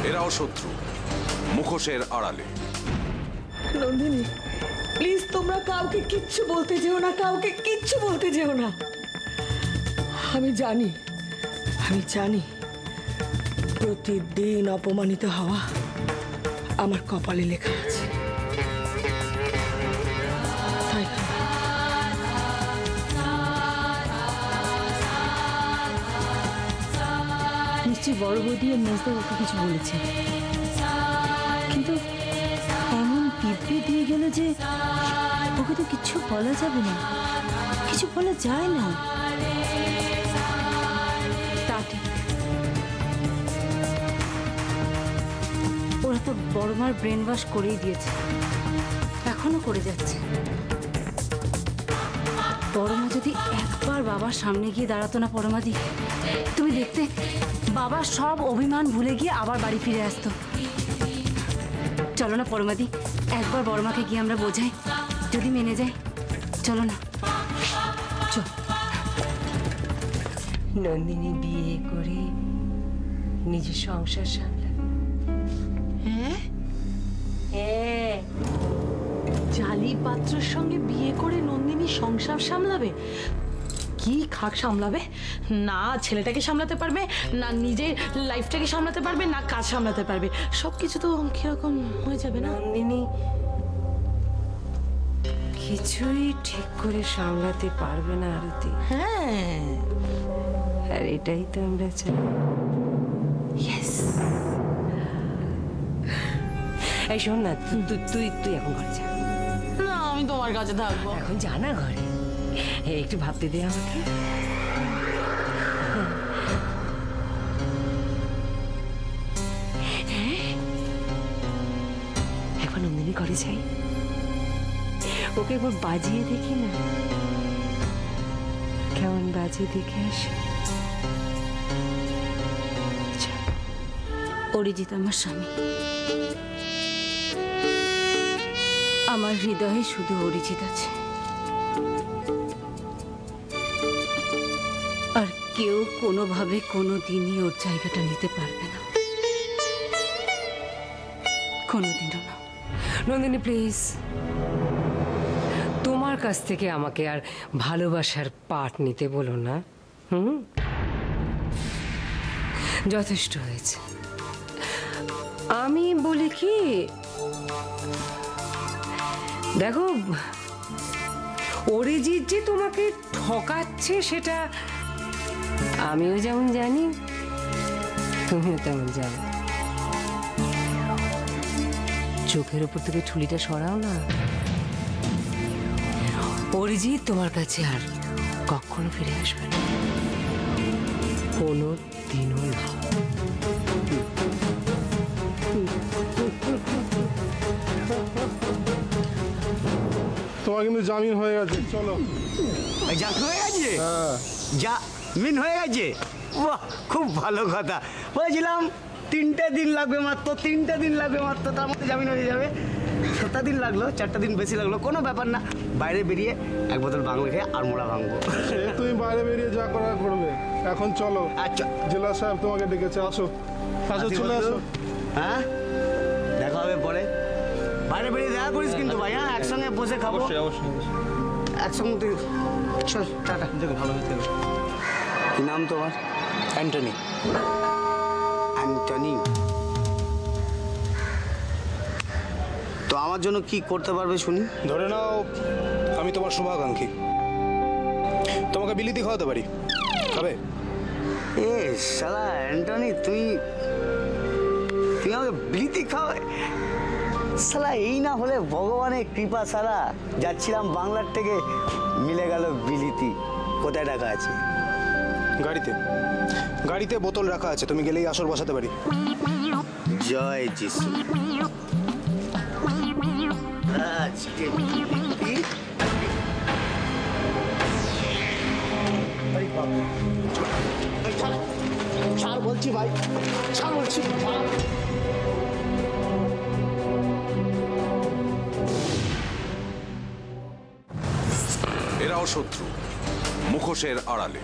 এরাও শত্রু, মুখোশের আড়ালে। নন্দিনী, প্লিজ তোমরা কাউকে কিচ্ছু বলতে যেও না, কাউকে কিচ্ছু বলতে যেও না। আমি জানি প্রতিদিন অপমানিত হওয়া আমার কপালে লেখা আছে। তাই নিশ্চয়ই বড় বৌদি আর মেজদা ওকে কিছু বলেছে, কিন্তু এমন পিঁপড়ে দিয়ে গেল যে ওকে তো কিচ্ছু বলা যাবে না, কিছু বলা যায় না। তা ঠিক, ওরা তো বড় মার ব্রেন ওয়াশ করেই দিয়েছে, এখনো করে যাচ্ছে। বড় মা যদি একবার বাবার সামনে গিয়ে দাঁড়াতো না পরমাদি, তুমি দেখতে বাবা সব অভিমান ভুলে গিয়ে আবার বাড়ি ফিরে আসতো। চলো না পরমাদি, একবার বড় মাকে গিয়ে আমরা বোঝাই, যদি মেনে যায়। চলো না। নন্দিনী বিয়ে করে নিজের সংসার সামলাবে। হ্যাঁ, জালি পাত্রের সঙ্গে বিয়ে করে নন্দিনী সংসার সামলাবে? কি খাক সামলাবে? না ছেলেটাকে সামলাতে পারবে, না নিজের লাইফটাকে সামলাতে পারবে, না কাজ সামলাতে পারবে। সবকিছু তো কিরকম হয়ে যাবে না। নন্দিনী কিছুই ঠিক করে সামলাতে পারবে না আরতি। হ্যাঁ, আর এটাই তো আমরা চাই। ইয়েস। এই শোন না, তুই এখন ঘরে যা। না, আমি তোমার কাছে থাকবো। এখন যা না ঘরে, একটু ভাবতে দে আমাকে। একবার নন্দিনী ঘরে যাই, ওকে একবার বাজিয়ে দেখি না, কেমন বাজিয়ে দেখে আসি। অরিজিৎ আমার স্বামী, আমার হৃদয়ে শুধু অরিজিৎ আছে, আর কেউ কোনোভাবে কোনোদিনই ওর জায়গাটা নিতে পারবে না, কোনোদিনও না। নন্দিনী প্লিজ, তোমার কাছ থেকে আমাকে আর ভালোবাসার পাঠ নিতে বলো না। যথেষ্ট হয়েছে। আমি বলি কি, দেখো অরিজিৎ যে তোমাকে ঠকাচ্ছে সেটা আমিও যেমন জানি, তুমিও তেমন জানো। চোখের উপর থেকে ঠুলিটা সরাও না। অরিজিৎ তোমার কাছে আর কখনো ফিরে আসবে না, কোনো দিনও না। তোমার কিন্তু জামিন হয়ে গেছে, চলো। জামিন হয়ে গেছে? জামিন হয়ে গেছে? বাহ, খুব ভালো কথা। বলেছিলাম 3টে দিন লাগবে মাত্র, 3টে দিন লাগবে মাত্র, তার মধ্যে জামিন হয়ে যাবে। 7টা দিন লাগলো, 4টা দিন বেশি লাগলো, কোনো ব্যাপার না। বাইরে বেরিয়ে এক বোতল বাংলা খেয়ে আর মোড়া ভাঙবো। তুমি বাইরে বেরিয়ে যা করার করবে, এখন চলো। আচ্ছা, জেলা সাহেব তোমাকে ডেকেছে, আসো আসো, চলে আসো। হ্যাঁ, দেখা হবে পরে। বাইরে বেরিয়ে দেখা করিস কিন্তু ভাই। হ্যাঁ, একসঙ্গে বসে খাবো। অবশ্যই। একসঙ্গে তুই চল, টাটা। দেখো, ভালো হয়েছে। কি নাম তোমার? অ্যান্টনি। অ্যান্টনি। তো আমার জন্য কি করতে পারবে শুনি? ধরে নাও আমি তোমার শুভাকাঙ্ক্ষী, তোমাকে বিলিতি খাওয়াতে পারি, খাবে? এ শালা অ্যান্টনি, তুই আমাকে বিলিতি খাওয়া? শালা এই না হলে ভগবানের কৃপা ছাড়া। যাচ্ছিলাম বাংলার থেকে, মিলে গেল বিলিতি। কোথায় টাকা আছে? গাড়িতে বোতল রাখা আছে, তুমি গেলেই আসর বসাতে পারি। জয় যিশু। আজকে বিলিতি। ছাড় বলছি ভাই, ছাড় বলছি। এরাও শত্রু, মুখোশের আড়ালে।